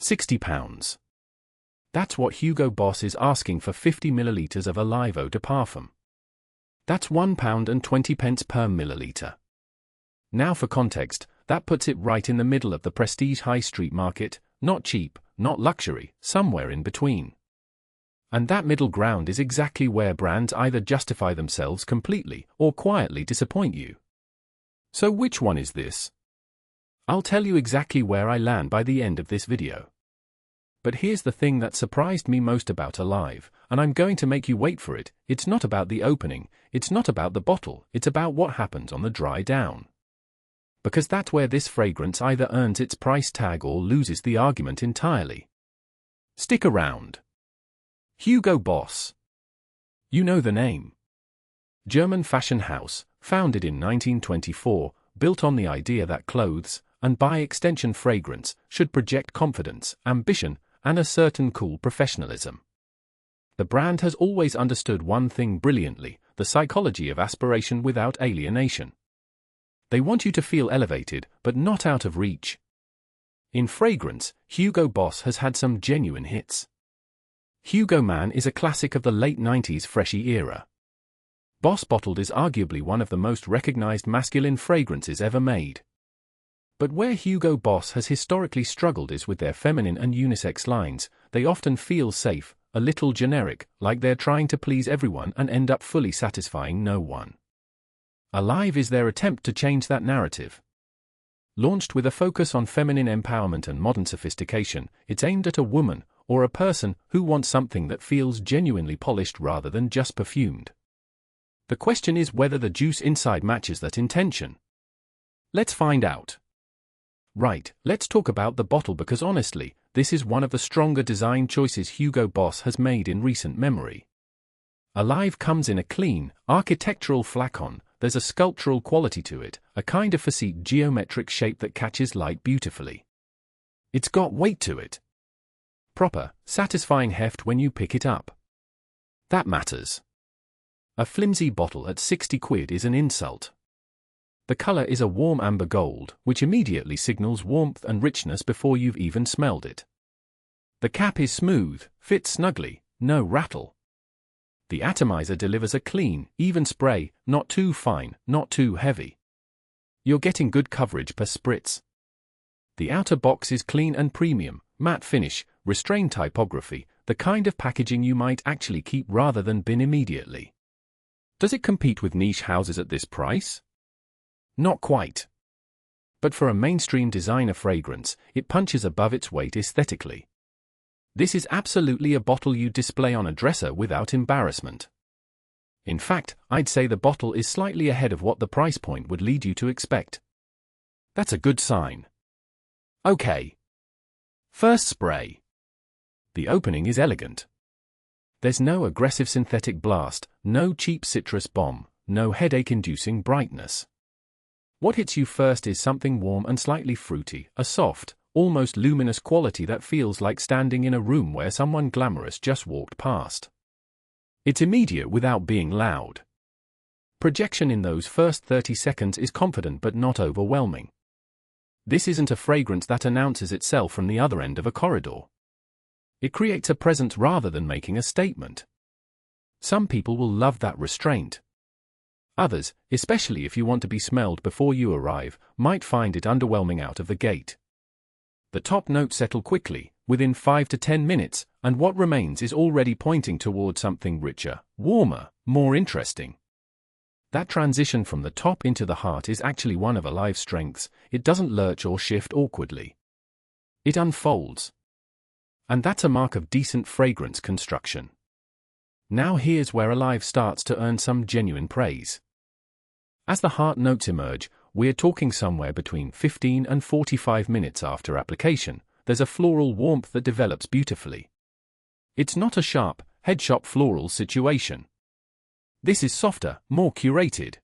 £60. That's what Hugo Boss is asking for 50 millilitres of Alive Eau de Parfum. That's £1.20 per milliliter. Now for context, that puts it right in the middle of the prestige high street market, not cheap, not luxury, somewhere in between. And that middle ground is exactly where brands either justify themselves completely or quietly disappoint you. So which one is this? I'll tell you exactly where I land by the end of this video. But here's the thing that surprised me most about Alive, and I'm going to make you wait for it. It's not about the opening, it's not about the bottle, it's about what happens on the dry down. Because that's where this fragrance either earns its price tag or loses the argument entirely. Stick around. Hugo Boss. You know the name. German fashion house, founded in 1924, built on the idea that clothes, and by extension fragrance, should project confidence, ambition, and a certain cool professionalism. The brand has always understood one thing brilliantly: the psychology of aspiration without alienation. They want you to feel elevated, but not out of reach. In fragrance, Hugo Boss has had some genuine hits. Hugo Man is a classic of the late 90s freshy era. Boss Bottled is arguably one of the most recognized masculine fragrances ever made. But where Hugo Boss has historically struggled is with their feminine and unisex lines. They often feel safe, a little generic, like they're trying to please everyone and end up fully satisfying no one. Alive is their attempt to change that narrative. Launched with a focus on feminine empowerment and modern sophistication, it's aimed at a woman, or a person, who wants something that feels genuinely polished rather than just perfumed. The question is whether the juice inside matches that intention. Let's find out. Right, let's talk about the bottle because honestly, this is one of the stronger design choices Hugo Boss has made in recent memory. Alive comes in a clean, architectural flacon. There's a sculptural quality to it, a kind of facete geometric shape that catches light beautifully. It's got weight to it. Proper, satisfying heft when you pick it up. That matters. A flimsy bottle at 60 quid is an insult. The color is a warm amber gold, which immediately signals warmth and richness before you've even smelled it. The cap is smooth, fits snugly, no rattle. The atomizer delivers a clean, even spray, not too fine, not too heavy. You're getting good coverage per spritz. The outer box is clean and premium, matte finish, restrained typography, the kind of packaging you might actually keep rather than bin immediately. Does it compete with niche houses at this price? Not quite. But for a mainstream designer fragrance, it punches above its weight aesthetically. This is absolutely a bottle you'd display on a dresser without embarrassment. In fact, I'd say the bottle is slightly ahead of what the price point would lead you to expect. That's a good sign. Okay. First spray. The opening is elegant. There's no aggressive synthetic blast, no cheap citrus bomb, no headache-inducing brightness. What hits you first is something warm and slightly fruity, a soft, almost luminous quality that feels like standing in a room where someone glamorous just walked past. It's immediate without being loud. Projection in those first 30 seconds is confident but not overwhelming. This isn't a fragrance that announces itself from the other end of a corridor. It creates a presence rather than making a statement. Some people will love that restraint. Others, especially if you want to be smelled before you arrive, might find it underwhelming out of the gate. The top notes settle quickly, within 5 to 10 minutes, and what remains is already pointing toward something richer, warmer, more interesting. That transition from the top into the heart is actually one of Alive's strengths. It doesn't lurch or shift awkwardly. It unfolds. And that's a mark of decent fragrance construction. Now here's where Alive starts to earn some genuine praise. As the heart notes emerge, we're talking somewhere between 15 and 45 minutes after application. There's a floral warmth that develops beautifully. It's not a sharp, head-shop floral situation. This is softer, more curated.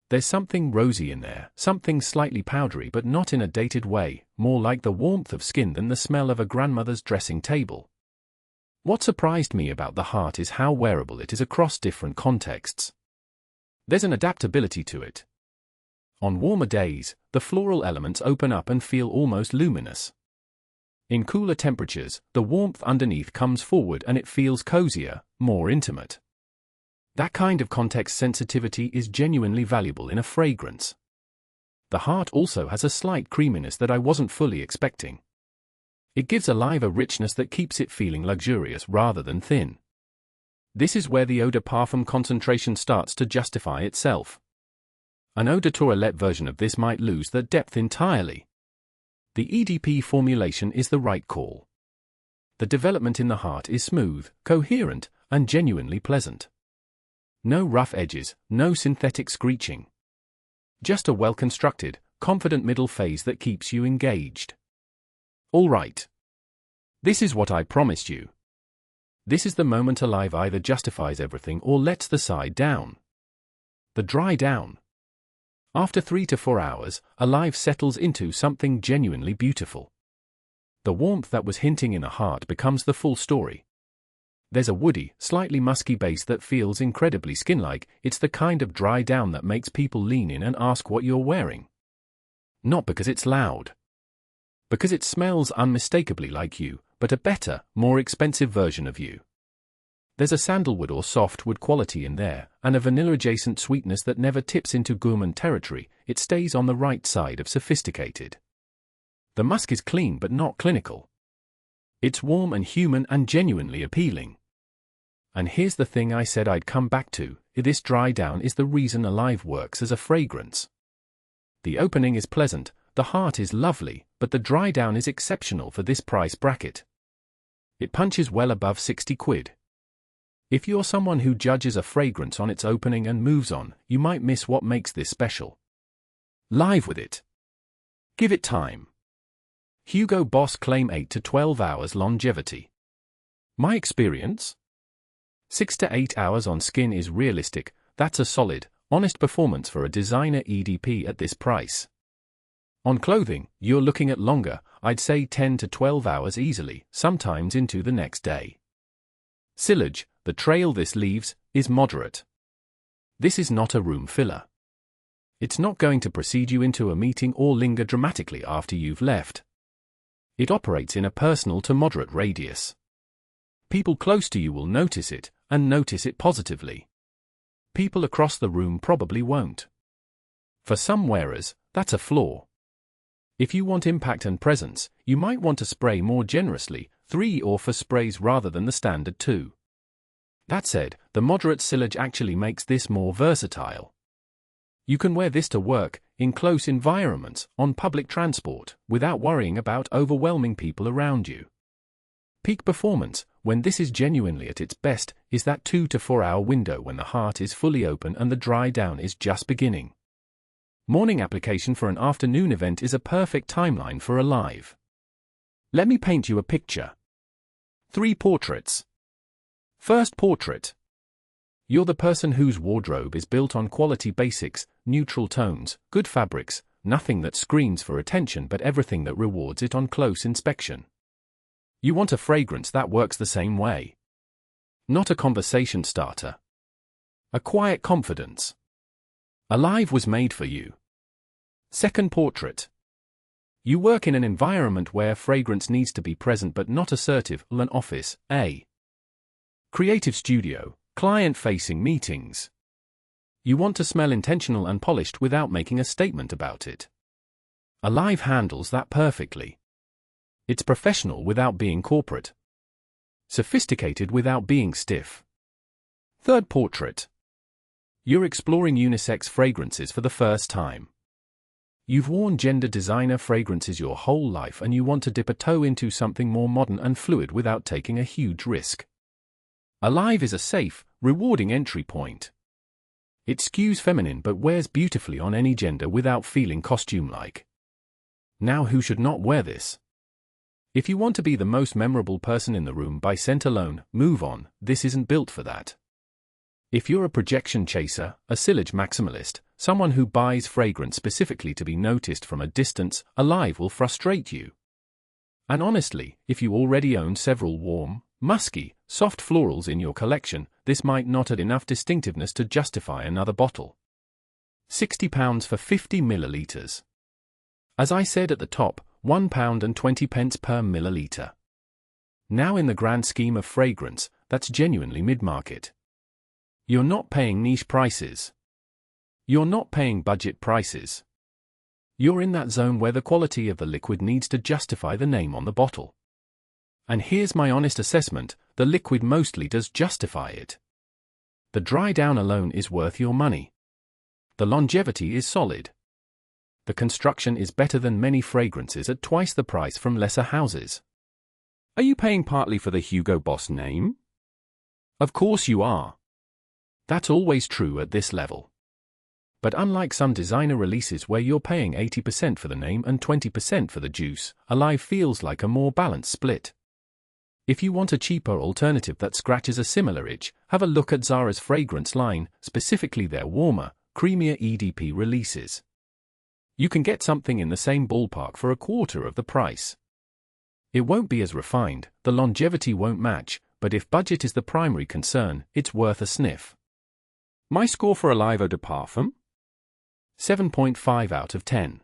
There's something rosy in there, something slightly powdery but not in a dated way, more like the warmth of skin than the smell of a grandmother's dressing table. What surprised me about the heart is how wearable it is across different contexts. There's an adaptability to it. On warmer days, the floral elements open up and feel almost luminous. In cooler temperatures, the warmth underneath comes forward and it feels cozier, more intimate. That kind of context sensitivity is genuinely valuable in a fragrance. The heart also has a slight creaminess that I wasn't fully expecting. It gives Alive a richness that keeps it feeling luxurious rather than thin. This is where the Eau de Parfum concentration starts to justify itself. An Eau de Toilette version of this might lose that depth entirely. The EDP formulation is the right call. The development in the heart is smooth, coherent, and genuinely pleasant. No rough edges, no synthetic screeching. Just a well-constructed, confident middle phase that keeps you engaged. All right. This is what I promised you. This is the moment Alive either justifies everything or lets the side down. The dry down. After 3 to 4 hours, Alive settles into something genuinely beautiful. The warmth that was hinting in a heart becomes the full story. There's a woody, slightly musky base that feels incredibly skin-like. It's the kind of dry down that makes people lean in and ask what you're wearing. Not because it's loud. Because it smells unmistakably like you, but a better, more expensive version of you. There's a sandalwood or softwood quality in there, and a vanilla-adjacent sweetness that never tips into gourmand territory. It stays on the right side of sophisticated. The musk is clean but not clinical. It's warm and human and genuinely appealing. And here's the thing I said I'd come back to, this dry down is the reason Alive works as a fragrance. The opening is pleasant, the heart is lovely, but the dry down is exceptional for this price bracket. It punches well above 60 quid. If you're someone who judges a fragrance on its opening and moves on, you might miss what makes this special. Live with it. Give it time. Hugo Boss claim 8 to 12 hours longevity. My experience? 6 to 8 hours on skin is realistic. That's a solid, honest performance for a designer EDP at this price. On clothing, you're looking at longer, I'd say 10 to 12 hours easily, sometimes into the next day. Sillage, the trail this leaves, is moderate. This is not a room filler. It's not going to precede you into a meeting or linger dramatically after you've left. It operates in a personal to moderate radius. People close to you will notice it, and notice it positively. People across the room probably won't. For some wearers, that's a flaw. If you want impact and presence, you might want to spray more generously, 3 or 4 sprays rather than the standard 2. That said, the moderate sillage actually makes this more versatile. You can wear this to work, in close environments, on public transport, without worrying about overwhelming people around you. Peak performance, when this is genuinely at its best, is that 2 to 4 hour window when the heart is fully open and the dry down is just beginning. Morning application for an afternoon event is a perfect timeline for Alive. Let me paint you a picture. 3 portraits. First portrait. You're the person whose wardrobe is built on quality basics, neutral tones, good fabrics, nothing that screams for attention but everything that rewards it on close inspection. You want a fragrance that works the same way. Not a conversation starter. A quiet confidence. Alive was made for you. Second portrait. You work in an environment where fragrance needs to be present but not assertive, an office, a creative studio, client-facing meetings. You want to smell intentional and polished without making a statement about it. Alive handles that perfectly. It's professional without being corporate. Sophisticated without being stiff. Third portrait. You're exploring unisex fragrances for the first time. You've worn gender designer fragrances your whole life and you want to dip a toe into something more modern and fluid without taking a huge risk. Alive is a safe, rewarding entry point. It skews feminine but wears beautifully on any gender without feeling costume-like. Now who should not wear this? If you want to be the most memorable person in the room by scent alone, move on, this isn't built for that. If you're a projection chaser, a sillage maximalist, someone who buys fragrance specifically to be noticed from a distance, Alive will frustrate you. And honestly, if you already own several warm, musky, soft florals in your collection, this might not add enough distinctiveness to justify another bottle. £60 for 50 milliliters. As I said at the top, £1.20 per milliliter. Now in the grand scheme of fragrance, that's genuinely mid-market. You're not paying niche prices. You're not paying budget prices. You're in that zone where the quality of the liquid needs to justify the name on the bottle. And here's my honest assessment, the liquid mostly does justify it. The dry down alone is worth your money. The longevity is solid. The construction is better than many fragrances at twice the price from lesser houses. Are you paying partly for the Hugo Boss name? Of course you are. That's always true at this level. But unlike some designer releases where you're paying 80% for the name and 20% for the juice, Alive feels like a more balanced split. If you want a cheaper alternative that scratches a similar itch, have a look at Zara's fragrance line, specifically their warmer, creamier EDP releases. You can get something in the same ballpark for a quarter of the price. It won't be as refined, the longevity won't match, but if budget is the primary concern, it's worth a sniff. My score for Alive Eau de Parfum? 7.5 out of 10.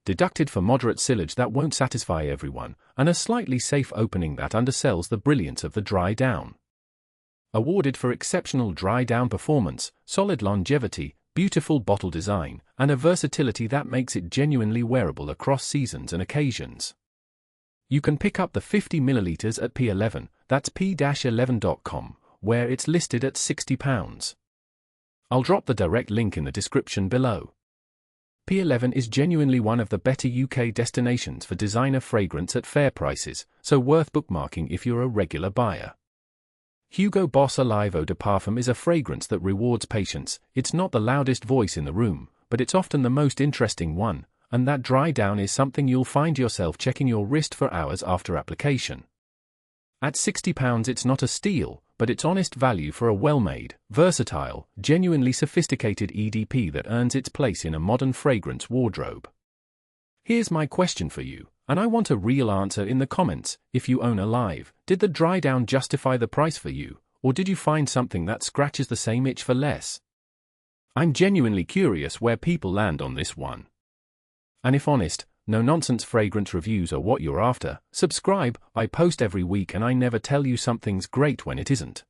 Deducted for moderate sillage that won't satisfy everyone, and a slightly safe opening that undersells the brilliance of the dry down. Awarded for exceptional dry down performance, solid longevity, beautiful bottle design, and a versatility that makes it genuinely wearable across seasons and occasions. You can pick up the 50 milliliters at P11, that's p-11.com, where it's listed at £60. I'll drop the direct link in the description below. P11 is genuinely one of the better UK destinations for designer fragrance at fair prices, so worth bookmarking if you're a regular buyer. Hugo Boss Alive Eau de Parfum is a fragrance that rewards patience. It's not the loudest voice in the room, but it's often the most interesting one, and that dry down is something you'll find yourself checking your wrist for hours after application. At £60 it's not a steal, but it's honest value for a well-made, versatile, genuinely sophisticated EDP that earns its place in a modern fragrance wardrobe. Here's my question for you, and I want a real answer in the comments. If you own Alive, did the dry down justify the price for you, or did you find something that scratches the same itch for less? I'm genuinely curious where people land on this one. And if honest, no-nonsense fragrance reviews are what you're after, subscribe. I post every week and I never tell you something's great when it isn't.